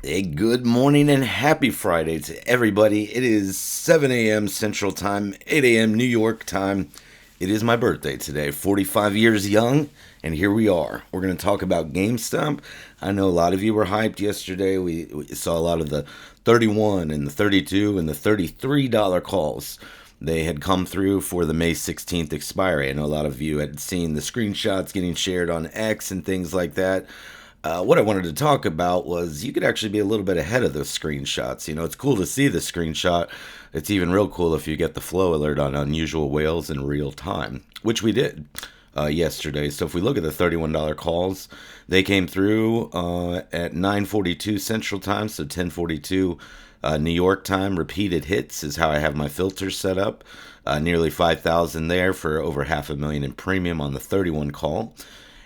Hey, good morning and happy Friday to everybody. It is 7 a.m. Central Time, 8 a.m. New York time. It is my birthday today, 45 years young, and here we are. We're going to talk about GameStop. I know a lot of you were hyped yesterday. We saw a lot of the 31 and the 32 and the $33 calls. They had come through for the May 16th expiry. I know a lot of you had seen the screenshots getting shared on X and things like that. What I wanted to talk about was you could actually be a little bit ahead of those screenshots. You know, it's cool to see the screenshot. It's even real cool if you get the flow alert on unusual whales in real time, which we did yesterday. So if we look at the $31 calls, they came through at 9:42 Central Time, so 10:42 New York time. Repeated hits is how I have my filters set up. Nearly 5,000 there for over half a million in premium on the 31 call.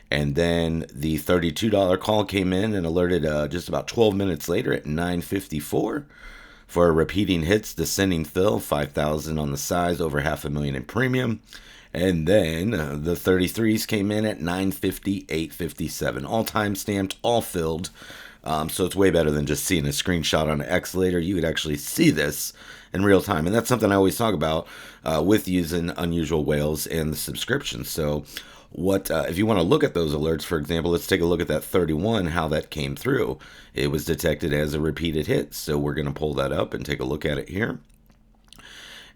And then the $32 call came in and alerted just about 12 minutes later at 9:54 for repeating hits, descending fill, 5,000 on the size, over half a million in premium. And then the 33s came in at 9:50, 8:57, all time stamped, all filled. So it's way better than just seeing a screenshot on X later. You could actually see this in real time. And that's something I always talk about with using unusual whales and the subscription. So what if you want to look at those alerts, for example, let's take a look at that 31, how that came through. It was detected as a repeated hit. So we're going to pull that up and take a look at it here.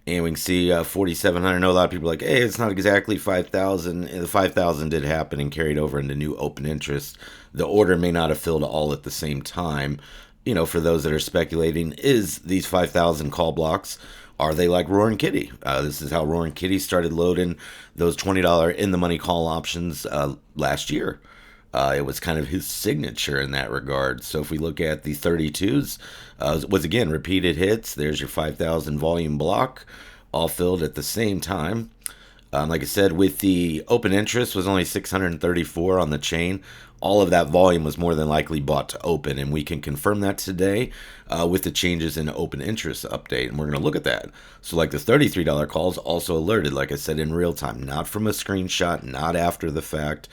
And we can see 4,700. I know a lot of people are like, hey, it's not exactly 5,000. The 5,000 did happen and carried over into new open interest. The order may not have filled all at the same time. You know, for those that are speculating, is these 5,000 call blocks, are they like Roaring Kitty? This is how Roaring Kitty started loading those $20 in the money call options last year. It was kind of his signature in that regard. So if we look at the 32s, was again repeated hits. There's your 5,000 volume block, all filled at the same time. Like I said, with the open interest was only 634 on the chain. All of that volume was more than likely bought to open, and we can confirm that today with the changes in open interest update, and we're going to look at that. So like the $33 calls also alerted, like I said, in real time, not from a screenshot, not after the fact.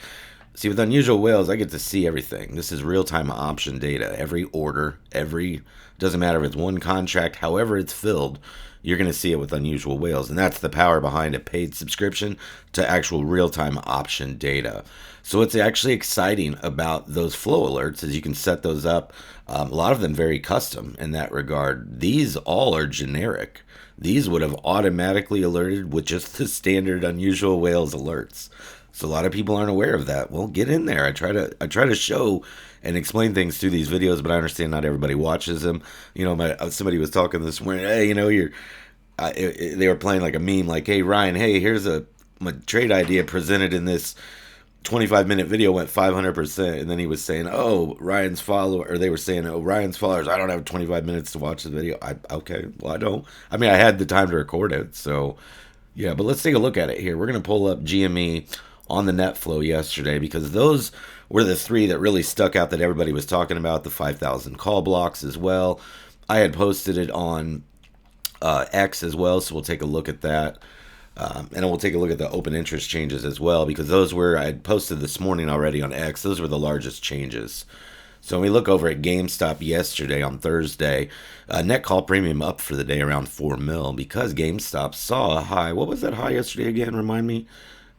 See, with unusual whales, I get to see everything. This is real-time option data. Every order, doesn't matter if it's one contract, however it's filled, you're going to see it with unusual whales. And that's the power behind a paid subscription to actual real-time option data. So what's actually exciting about those flow alerts is you can set those up, a lot of them very custom in that regard. These all are generic. These would have automatically alerted with just the standard unusual whales alerts. So a lot of people aren't aware of that. Well, get in there. I try to show and explain things through these videos, but I understand not everybody watches them. You know, somebody was talking this morning. Hey, you know, they were playing like a meme, like, hey Ryan, hey, here's my trade idea presented in this 25-minute video went 500%, and then he was saying, oh, Ryan's follower, or they were saying, oh, Ryan's followers, I don't have 25 minutes to watch the video. Okay, well, I don't. I mean, I had the time to record it, so yeah, but let's take a look at it here. We're going to pull up GME on the net flow yesterday because those were the three that really stuck out that everybody was talking about, the 5,000 call blocks as well. I had posted it on X as well, so we'll take a look at that. And we'll take a look at the open interest changes as well, because those were, I had posted this morning already on X, those were the largest changes. So when we look over at GameStop yesterday on Thursday, net call premium up for the day around 4 mil because GameStop saw a high. What was that high yesterday again? Remind me.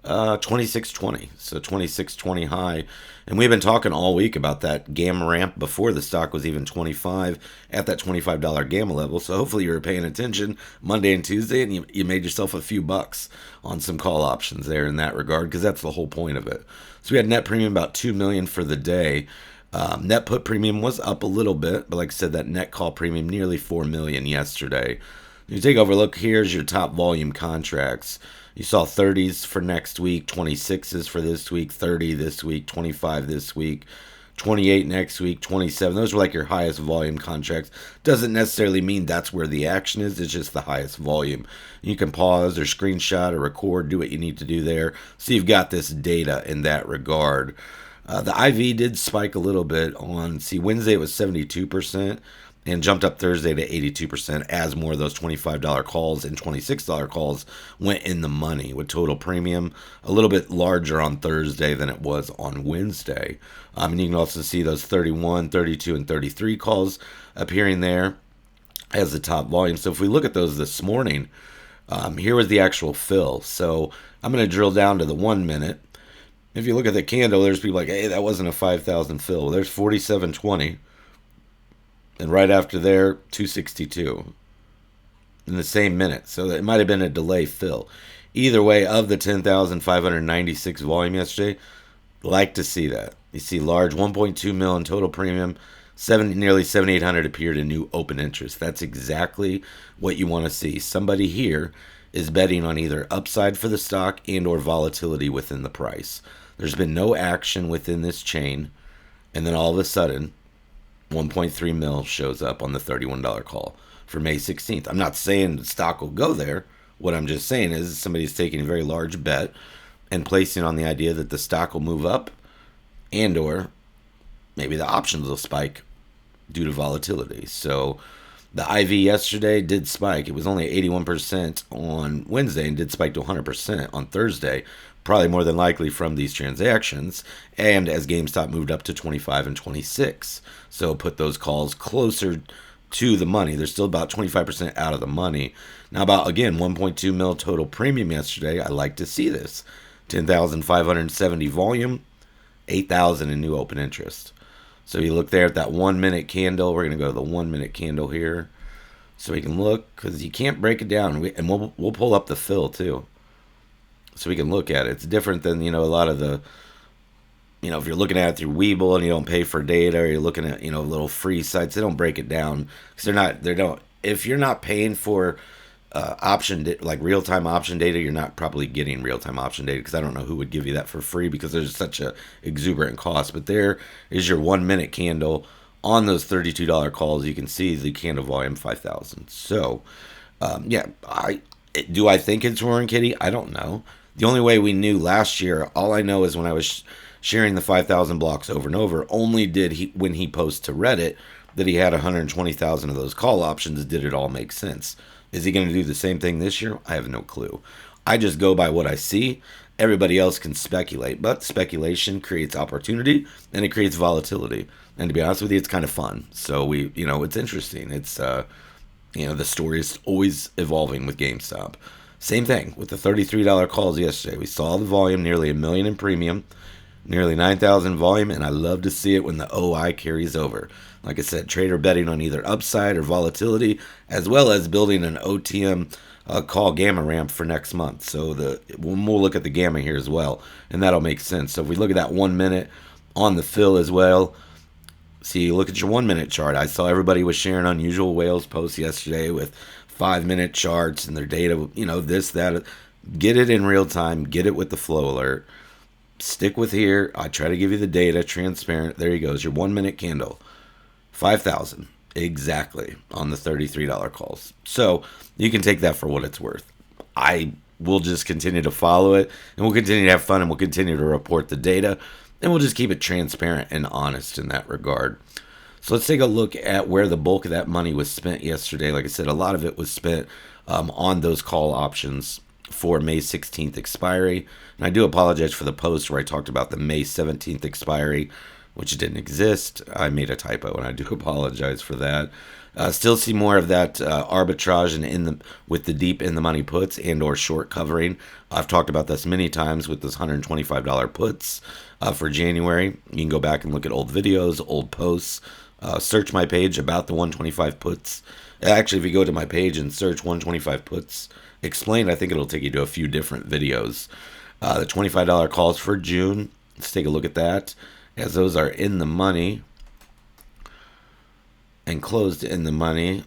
26.20. So 26.20 high. And we've been talking all week about that gamma ramp before the stock was even 25 at that $25 gamma level. So hopefully you were paying attention Monday and Tuesday and you made yourself a few bucks on some call options there in that regard, because that's the whole point of it. So we had net premium about 2 million for the day. Net put premium was up a little bit, but like I said, that net call premium nearly 4 million yesterday. You take over, look, here's your top volume contracts. You saw 30s for next week, 26s for this week, 30 this week, 25 this week, 28 next week, 27. Those were like your highest volume contracts. Doesn't necessarily mean that's where the action is. It's just the highest volume. You can pause or screenshot or record, do what you need to do there. So you've got this data in that regard. The IV did spike a little bit on, see, Wednesday it was 72%. and jumped up Thursday to 82% as more of those $25 calls and $26 calls went in the money, with total premium a little bit larger on Thursday than it was on Wednesday. And you can also see those 31, 32, and 33 calls appearing there as the top volume. So if we look at those this morning, here was the actual fill. So I'm going to drill down to the 1 minute. If you look at the candle, there's people like, hey, that wasn't a 5,000 fill. Well, there's 47.20. And right after there, 262 in the same minute. So it might have been a delay fill. Either way, of the 10,596 volume yesterday, like to see that. You see large 1.2 mil in total premium, nearly 7,800 appeared in new open interest. That's exactly what you want to see. Somebody here is betting on either upside for the stock and or volatility within the price. There's been no action within this chain, and then all of a sudden, 1.3 mil shows up on the $31 call for May 16th. I'm not saying the stock will go there. What I'm just saying is somebody's taking a very large bet and placing on the idea that the stock will move up, and or maybe the options will spike due to volatility. So the IV yesterday did spike. It was only 81% on Wednesday and did spike to 100% on Thursday, probably more than likely from these transactions, and as GameStop moved up to 25 and 26. So put those calls closer to the money. They're still about 25% out of the money. Now about, again, 1.2 mil total premium yesterday. I like to see this. 10,570 volume, 8,000 in new open interest. So you look there at that 1 minute candle. We're going to go to the 1 minute candle here so we can look, because you can't break it down. And we'll pull up the fill too, so we can look at it. It's different than, a lot of the, if you're looking at it through Webull and you don't pay for data, or you're looking at, little free sites, they don't break it down because if you're not paying for like real-time option data, you're not probably getting real-time option data, because I don't know who would give you that for free because there's such a exuberant cost. But there is your 1 minute candle on those $32 calls. You can see the candle volume 5,000. So do I think it's Roaring Kitty? I don't know. The only way we knew last year, all I know is when I was sharing the 5,000 blocks over and over, only did he, when he posts to Reddit, that he had 120,000 of those call options, did it all make sense. Is he going to do the same thing this year? I have no clue. I just go by what I see. Everybody else can speculate, but speculation creates opportunity and it creates volatility. And to be honest with you, it's kind of fun. So it's interesting. It's, the story is always evolving with GameStop. Same thing with the $33 calls yesterday. We saw the volume, nearly 1 million in premium, nearly 9,000 volume, and I love to see it when the OI carries over. Like I said, trader betting on either upside or volatility, as well as building an OTM call gamma ramp for next month. So we'll look at the gamma here as well, and that'll make sense. So if we look at that 1 minute on the fill as well, see, look at your 1 minute chart. I saw everybody was sharing Unusual Whales posts yesterday with 5 minute charts and their data, this, that. Get it in real time, get it with the flow alert. Stick with here. I try to give you the data, transparent. There you go. Your 1 minute candle. 5,000 exactly on the $33 calls. So you can take that for what it's worth. I will just continue to follow it, and we'll continue to have fun, and we'll continue to report the data, and we'll just keep it transparent and honest in that regard. So let's take a look at where the bulk of that money was spent yesterday. Like I said, a lot of it was spent on those call options for May 16th expiry. And I do apologize for the post where I talked about the May 17th expiry, which didn't exist. I made a typo, and I do apologize for that. Still see more of that arbitrage and with the deep in the money puts and or short covering. I've talked about this many times with those $125 puts for January. You can go back and look at old videos, old posts. Search my page about the 125 puts. Actually, if you go to my page and search 125 puts explained, I think it'll take you to a few different videos. The $25 calls for June. Let's take a look at that, as those are in the money and closed in the money.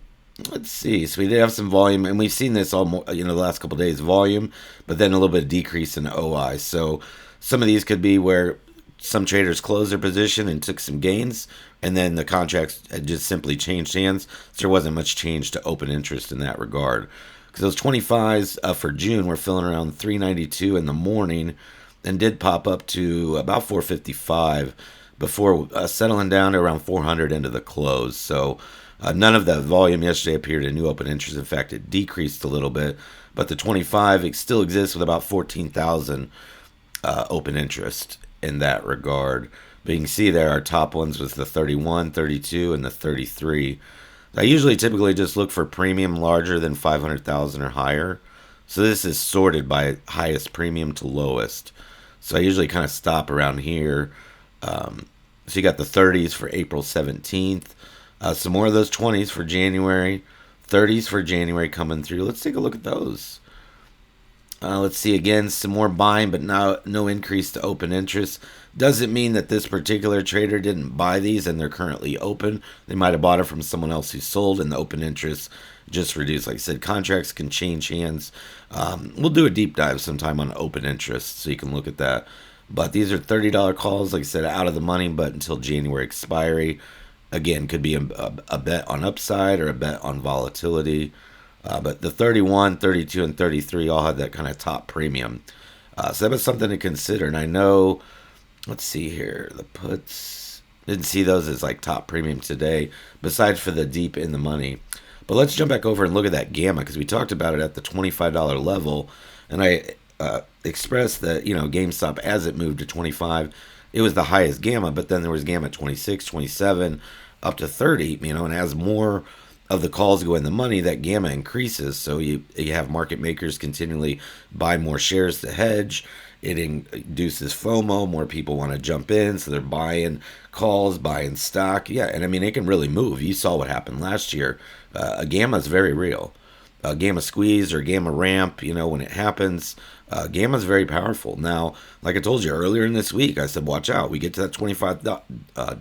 Let's see. So we did have some volume, and we've seen this all the last couple of days, volume, but then a little bit of decrease in OI. So some of these could be where some traders closed their position and took some gains, and then the contracts had just simply changed hands. So there wasn't much change to open interest in that regard. Because those 25s for June were filling around 392 in the morning and did pop up to about 455 before settling down to around 400 into the close. So None of the volume yesterday appeared in new open interest. In fact, it decreased a little bit, but the 25 it still exists with about 14,000 open interest in that regard. But you can see there our top ones was the 31, 32, and the 33. I usually typically just look for premium larger than 500,000 or higher. So this is sorted by highest premium to lowest. So I usually kind of stop around here. So you got the 30s for April 17th. Some more of those 20s for January. 30s for January coming through. Let's take a look at those. Let's see again, some more buying, but no increase to open interest. Doesn't mean that this particular trader didn't buy these and they're currently open. They might have bought it from someone else who sold, and the open interest just reduced. Like I said, contracts can change hands. We'll do a deep dive sometime on open interest, so you can look at that. But these are $30 calls, like I said, out of the money, but until January expiry. Again, could be a bet on upside or a bet on volatility. But the 31, 32, and 33 all had that kind of top premium. So that was something to consider. And I know, let's see here, the puts, didn't see those as like top premium today, besides for the deep in the money. But let's jump back over and look at that gamma, because we talked about it at the $25 level. And I expressed that, GameStop, as it moved to 25, it was the highest gamma, but then there was gamma 26, 27, up to 30, and as more of the calls go in the money, that gamma increases. So you have market makers continually buy more shares to hedge. It induces FOMO. More people want to jump in, so they're buying calls, buying stock. Yeah, and it can really move. You saw what happened last year. A gamma is very real. A gamma squeeze or gamma ramp, when it happens, gamma is very powerful. Now, like I told you earlier in this week, I said, watch out. We get to that 25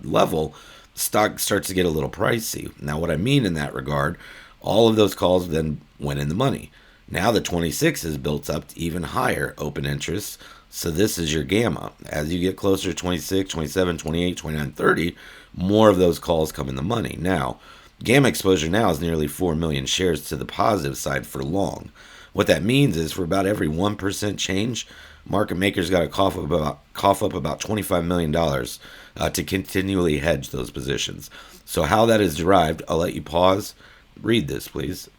level, stock starts to get a little pricey. Now, what I mean in that regard, all of those calls then went in the money. Now the 26 is built up to even higher open interest. So this is your gamma. As you get closer to 26, 27, 28, 29, 30, more of those calls come in the money. Now, gamma exposure now is nearly 4 million shares to the positive side for long. What that means is for about every 1% change, market makers got to cough up about $25 million to continually hedge those positions. So how that is derived, I'll let you pause. Read this, please,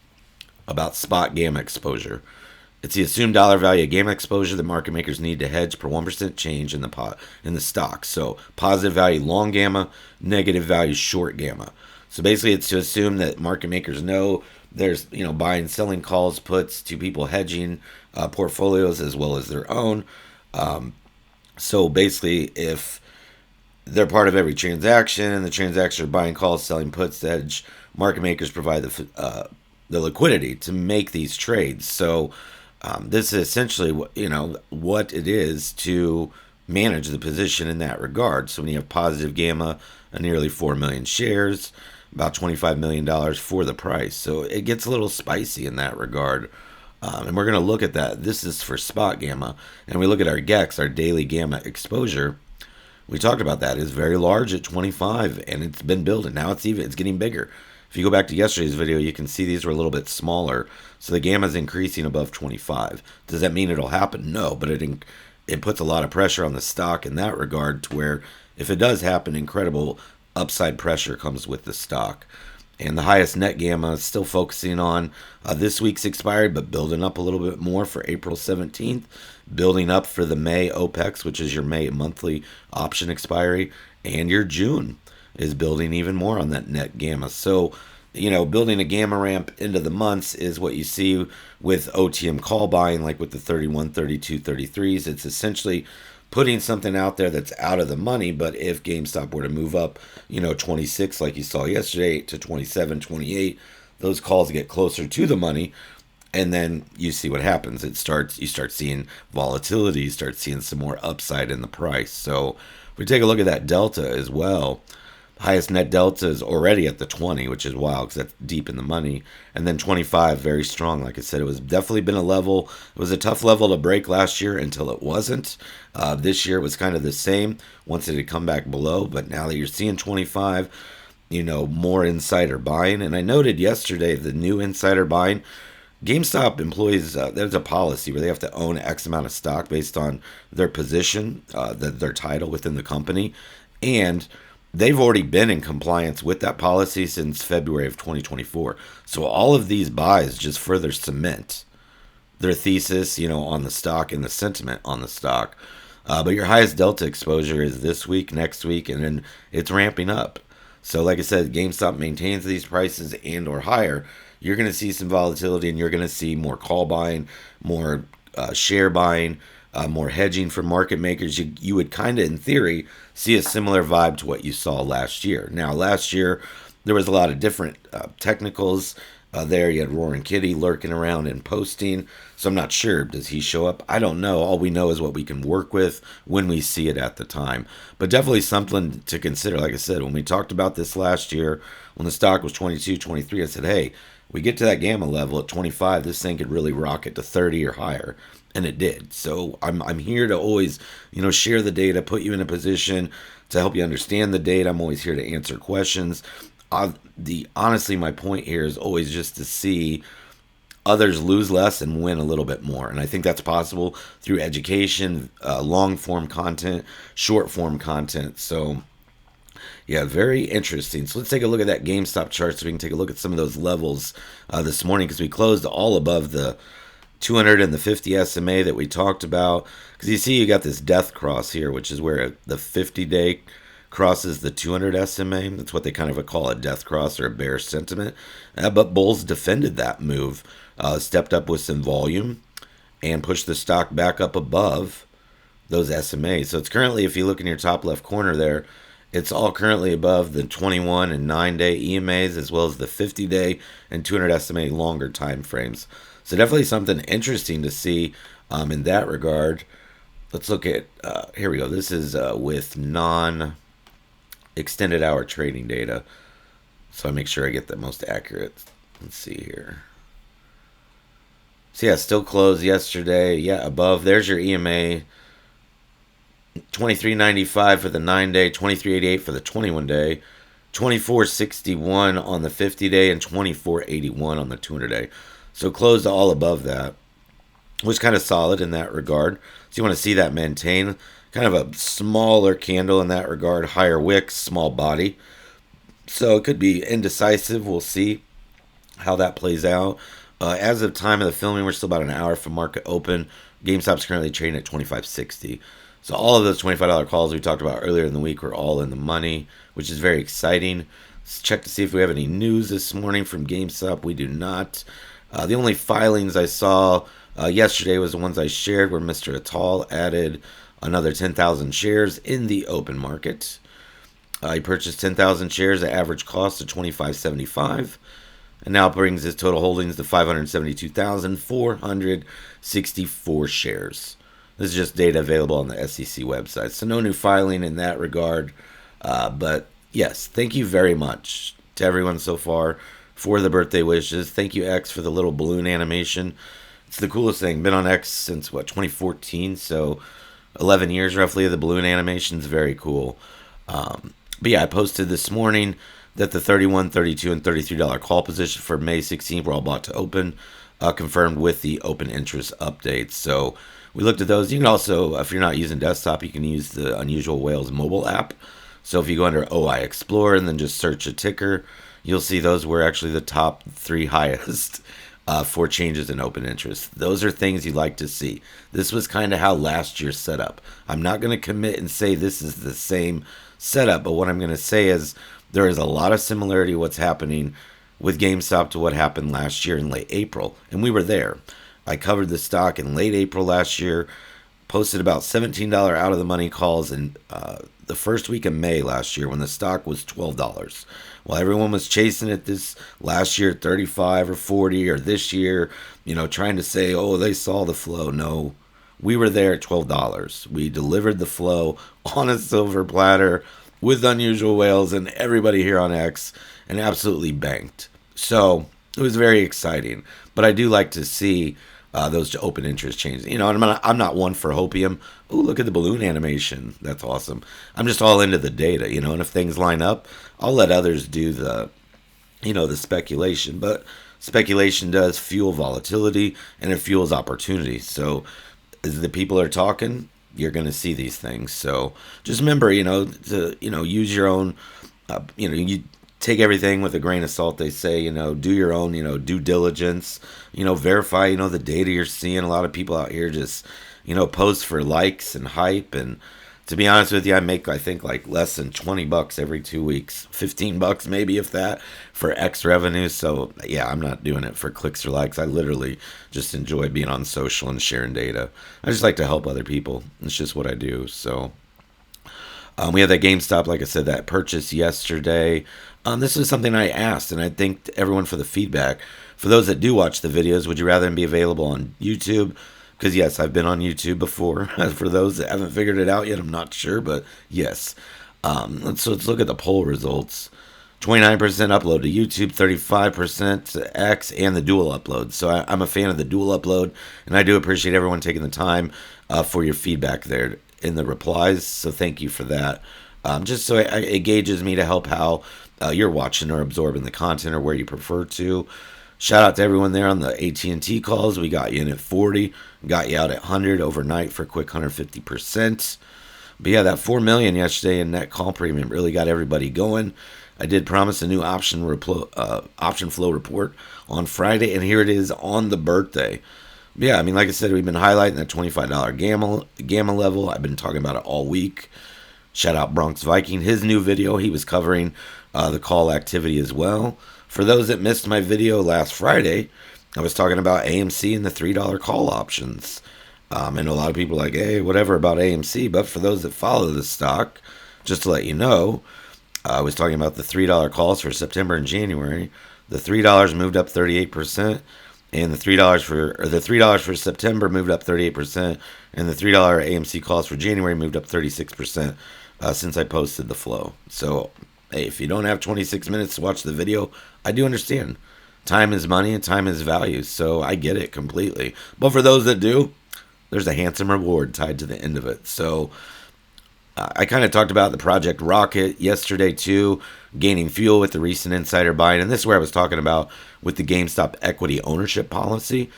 about spot gamma exposure. It's the assumed dollar value of gamma exposure that market makers need to hedge per 1% change in the stock. So positive value long gamma, negative value short gamma. So basically, it's to assume that market makers know there's buying, selling calls, puts to people hedging portfolios as well as their own. So basically, if they're part of every transaction and the transaction are buying calls, selling puts to hedge, market makers provide the liquidity to make these trades. So this is essentially what it is to manage the position in that regard. So when you have positive gamma, nearly 4 million shares, about $25 million for the price. So it gets a little spicy in that regard. And we're going to look at that. This is for spot gamma. And we look at our GEX, our daily gamma exposure. We talked about that. It's very large at 25, and it's been building. Now it's getting bigger. If you go back to yesterday's video, you can see these were a little bit smaller. So the gamma is increasing above 25. Does that mean it'll happen? No, but it puts a lot of pressure on the stock in that regard, to where if it does happen, incredible upside pressure comes with the stock. And the highest net gamma is still focusing on this week's expiry, but building up a little bit more for April 17th, building up for the May OPEX, which is your May monthly option expiry, and your June is building even more on that net gamma. So, building a gamma ramp into the months is what you see with OTM call buying, like with the 31, 32, 33s. It's essentially putting something out there that's out of the money, but if GameStop were to move up, 26, like you saw yesterday, to 27, 28, those calls get closer to the money, and then you see what happens. You start seeing volatility, you start seeing some more upside in the price. So if we take a look at that delta as well, highest net delta is already at the 20, which is wild because that's deep in the money. And then 25, very strong. Like I said, it was definitely been a level. It was a tough level to break last year until it wasn't. This year it was kind of the same once it had come back below. But now that you're seeing 25, more insider buying. And I noted yesterday the new insider buying. GameStop employs, there's a policy where they have to own X amount of stock based on their position, their title within the company. And they've already been in compliance with that policy since February of 2024. So all of these buys just further cement their thesis, on the stock and the sentiment on the stock. But your highest delta exposure is this week, next week, and then it's ramping up. So, like I said, GameStop maintains these prices and or higher. You're going to see some volatility, and you're going to see more call buying, more share buying, more hedging for market makers. You would kind of, in theory, see a similar vibe to what you saw last year. Now, last year, there was a lot of different technicals there. You had Roaring Kitty lurking around and posting. So I'm not sure. Does he show up? I don't know. All we know is what we can work with when we see it at the time. But definitely something to consider. Like I said, when we talked about this last year, when the stock was 22, 23, I said, hey, we get to that gamma level at 25, this thing could really rocket to 30 or higher. And it did. So I'm here to always, share the data, put you in a position to help you understand the data. I'm always here to answer questions. Honestly, my point here is always just to see others lose less and win a little bit more. And I think that's possible through education, long form content, short form content. So yeah, very interesting. So let's take a look at that GameStop chart so we can take a look at some of those levels this morning, because we closed all above the 250 SMA that we talked about. Because you see, you got this death cross here, which is where the 50-day crosses the 200 SMA. That's what they kind of call a death cross or a bear sentiment. But bulls defended that move, stepped up with some volume, and pushed the stock back up above those SMAs. So it's currently, if you look in your top left corner there, it's all currently above the 21 and 9-day EMAs, as well as the 50-day and 200 SMA longer time frames. So definitely something interesting to see in that regard. Let's look at, here we go. This is with non-extended hour trading data. So I make sure I get the most accurate. Let's see here. So yeah, still closed yesterday. Yeah, above. There's your EMA. 23.95 for the 9-day, 23.88 for the 21-day, 24.61 on the 50-day, and 24.81 on the 200-day. So closed all above that. Was kind of solid in that regard. So you want to see that maintain. Kind of a smaller candle in that regard. Higher wicks, small body. So it could be indecisive. We'll see how that plays out. As of time of the filming, we're still about an hour from market open. GameStop's currently trading at $25.60. So all of those $25 calls we talked about earlier in the week were all in the money, which is very exciting. Let's check to see if we have any news this morning from GameStop. We do not. The only filings I saw yesterday was the ones I shared, where Mr. Atal added another 10,000 shares in the open market. He purchased 10,000 shares at average cost of $25.75, and now brings his total holdings to 572,464 shares. This is just data available on the SEC website, so no new filing in that regard. But yes, thank you very much to everyone so far for the birthday wishes. Thank you, X, for the little balloon animation. It's the coolest thing. Been on X since, 2014, so 11 years roughly of the balloon animation is very cool. But yeah, I posted this morning that the $31, $32, and $33 call position for May 16th were all bought to open, confirmed with the open interest updates. So we looked at those. You can also, if you're not using desktop, you can use the Unusual Whales mobile app. So if you go under OI Explorer and then just search a ticker, you'll see those were actually the top 3 highest for changes in open interest. Those are things you like to see. This was kind of how last year set up. I'm not going to commit and say this is the same setup, but what I'm going to say is there is a lot of similarity what's happening with GameStop to what happened last year in late April, and we were there. I covered the stock in late April last year, posted about $17 out of the money calls in the first week of May last year when the stock was $12. While everyone was chasing it this last year, 35 or 40, or this year, trying to say, oh, they saw the flow. No, we were there at $12. We delivered the flow on a silver platter with Unusual Whales and everybody here on X, and absolutely banked. So it was very exciting. But I do like to see those open interest changes. And I'm not one for hopium. Oh, look at the balloon animation. That's awesome. I'm just all into the data, and if things line up, I'll let others do the speculation. But speculation does fuel volatility, and it fuels opportunity. So as the people are talking, you're going to see these things. So just remember, to use your own, you take everything with a grain of salt. They say, do your own, due diligence. Verify, the data you're seeing. A lot of people out here just, post for likes and hype. And to be honest with you, I make, I think, like less than $20 every 2 weeks, $15 maybe, if that, for X revenue. So yeah, I'm not doing it for clicks or likes. I literally just enjoy being on social and sharing data. I just like to help other people. It's just what I do. So we had that GameStop, like I said, that purchase yesterday. This is something I asked, and I thanked everyone for the feedback. For those that do watch the videos, would you rather them be available on YouTube? Because yes, I've been on YouTube before. For those that haven't figured it out yet, I'm not sure, but yes. Let's look at the poll results. 29% upload to YouTube, 35% to X, and the dual upload. So I'm a fan of the dual upload, and I do appreciate everyone taking the time for your feedback there in the replies. So thank you for that. Just so it gauges me to help how you're watching or absorbing the content, or where you prefer to. Shout out to everyone there on the AT&T calls. We got you in at 40, got you out at 100 overnight for a quick 150%. But yeah, that 4 million yesterday in net call premium really got everybody going. I did promise a new option flow report on Friday, and here it is on the birthday. But yeah, I mean, like I said, we've been highlighting that $25 gamma level. I've been talking about it all week. Shout out Bronx Viking. His new video, he was covering the call activity as well. For those that missed my video last Friday, I was talking about AMC and the $3 call options. I know a lot of people are like, hey, whatever about AMC, but for those that follow the stock, just to let you know, I was talking about the $3 calls for September and January. The $3 moved up 38%, and the $3 for September moved up 38%, and the $3 AMC calls for January moved up 36% since I posted the flow. So hey, if you don't have 26 minutes to watch the video, I do understand. Time is money and time is value, so I get it completely. But for those that do, there's a handsome reward tied to the end of it. So I kind of talked about the Project Rocket yesterday too, gaining fuel with the recent insider buying. And this is where I was talking about with the GameStop equity ownership policy.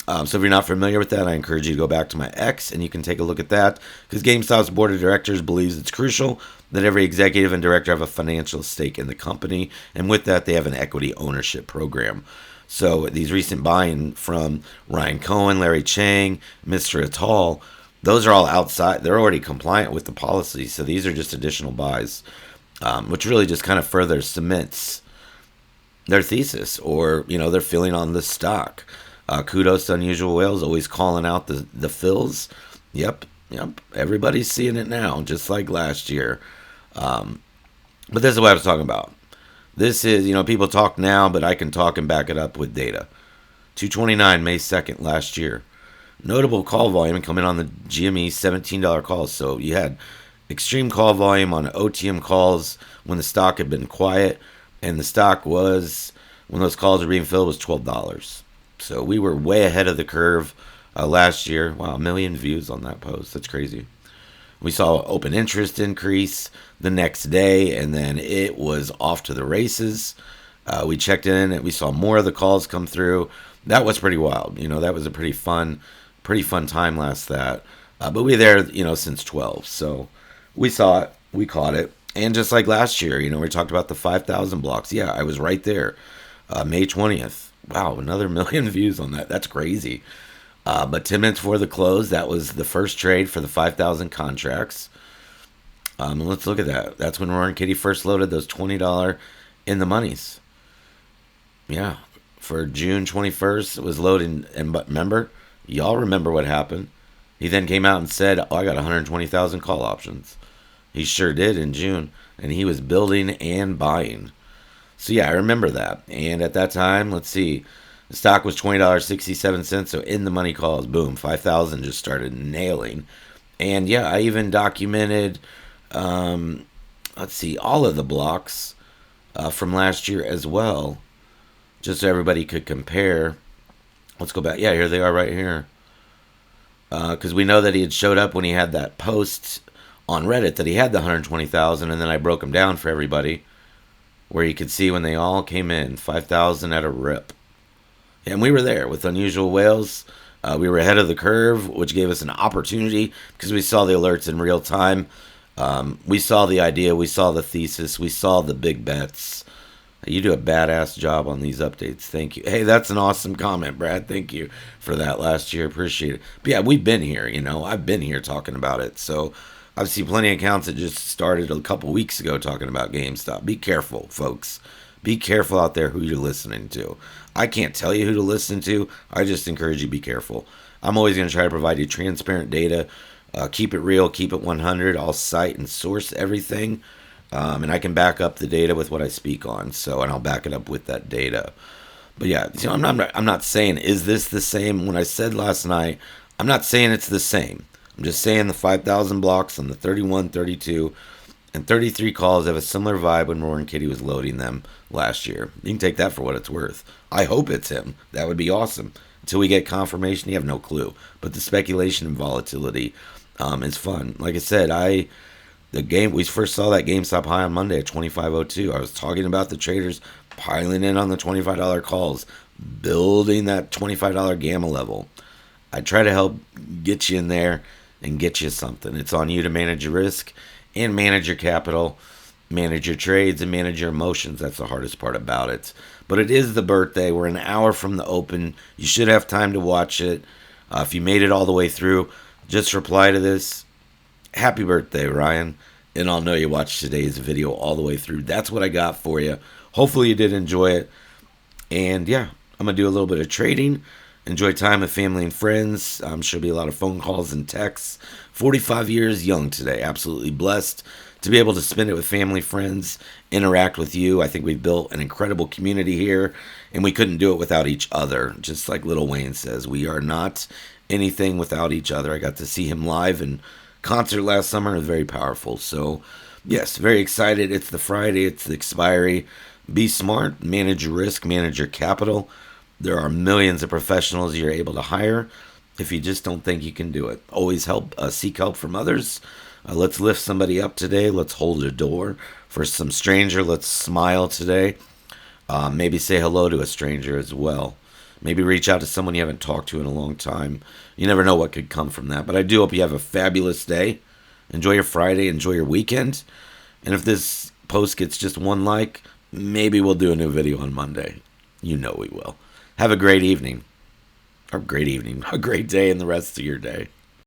So if you're not familiar with that, I encourage you to go back to my X and you can take a look at that, because GameStop's board of directors believes it's crucial that every executive and director have a financial stake in the company. And with that, they have an equity ownership program. So these recent buying from Ryan Cohen, Larry Chang, Mr. Atal, those are all outside. They're already compliant with the policy. So these are just additional buys, which really just kind of further cements their thesis, or, their feeling on the stock. Kudos to Unusual Whales, always calling out the fills. Yep. Everybody's seeing it now, just like last year. But this is what I was talking about. This is, people talk now, but I can talk and back it up with data. 229 May 2nd last year. Notable call volume coming on the GME $17 calls. So you had extreme call volume on OTM calls when the stock had been quiet, and the stock was, when those calls were being filled, was $12. So we were way ahead of the curve last year. Wow, 1 million views on that post. That's crazy. We saw open interest increase the next day, and then it was off to the races. We checked in, and we saw more of the calls come through. That was pretty wild. That was a pretty fun time last that. But we were there, since 12. So we saw it. We caught it. And just like last year, we talked about the 5,000 blocks. Yeah, I was right there. May 20th. Wow, another 1 million views on that. That's crazy. But 10 minutes before the close, that was the first trade for the 5,000 contracts. Let's look at that. That's when Roaring Kitty first loaded those $20 in the monies. Yeah, for June 21st, it was loading. And remember, y'all remember what happened. He then came out and said, I got 120,000 call options. He sure did in June. And he was building and buying. So yeah, I remember that. And at that time, let's see, the stock was $20.67. So in the money calls, boom, 5,000 just started nailing. And yeah, I even documented, all of the blocks from last year as well, just so everybody could compare. Let's go back. Yeah, here they are right here. Because we know that he had showed up when he had that post on Reddit that he had the 120,000, and then I broke them down for everybody, where you could see when they all came in, 5,000 at a rip. And we were there with Unusual Whales. We were ahead of the curve, which gave us an opportunity because we saw the alerts in real time. We saw the idea, we saw the thesis, we saw the big bets. You do a badass job on these updates. Thank you. Hey, that's an awesome comment, Brad. Thank you for that last year. Appreciate it. But yeah, we've been here, I've been here talking about it. So I've seen plenty of accounts that just started a couple weeks ago talking about GameStop. Be careful, folks. Be careful out there who you're listening to. I can't tell you who to listen to. I just encourage you to be careful. I'm always going to try to provide you transparent data. Keep it real. Keep it 100. I'll cite and source everything. And I can back up the data with what I speak on. And I'll back it up with that data. But yeah, I'm not saying, is this the same? When I said last night, I'm not saying it's the same. I'm just saying the 5,000 blocks on the 31, 32, and 33 calls have a similar vibe when Roaring Kitty was loading them last year. You can take that for what it's worth. I hope it's him. That would be awesome. Until we get confirmation, you have no clue. But the speculation and volatility is fun. Like I said, we first saw that GameStop high on Monday at 25.02. I was talking about the traders piling in on the $25 calls, building that $25 gamma level. I try to help get you in there and get you something. It's on you to manage your risk and manage your capital, manage your trades, and manage your emotions. That's the hardest part about it. But it is the birthday. We're an hour from the open. You should have time to watch it. If you made it all the way through, just reply to this. Happy birthday, Ryan. And I'll know you watched today's video all the way through. That's what I got for you. Hopefully you did enjoy it. And yeah, I'm going to do a little bit of trading. Enjoy time with family and friends. I'm sure there'll be a lot of phone calls and texts. 45 years young today. Absolutely blessed to be able to spend it with family, friends, interact with you. I think we've built an incredible community here, and we couldn't do it without each other. Just like Lil Wayne says, we are not anything without each other. I got to see him live in concert last summer. It was very powerful. So, yes, very excited. It's the Friday. It's the expiry. Be smart. Manage your risk. Manage your capital. There are millions of professionals you're able to hire if you just don't think you can do it. Always seek help from others. Let's lift somebody up today. Let's hold a door for some stranger. Let's smile today. Maybe say hello to a stranger as well. Maybe reach out to someone you haven't talked to in a long time. You never know what could come from that. But I do hope you have a fabulous day. Enjoy your Friday. Enjoy your weekend. And if this post gets just one like, maybe we'll do a new video on Monday. You know we will. Have a great evening. A great day and the rest of your day.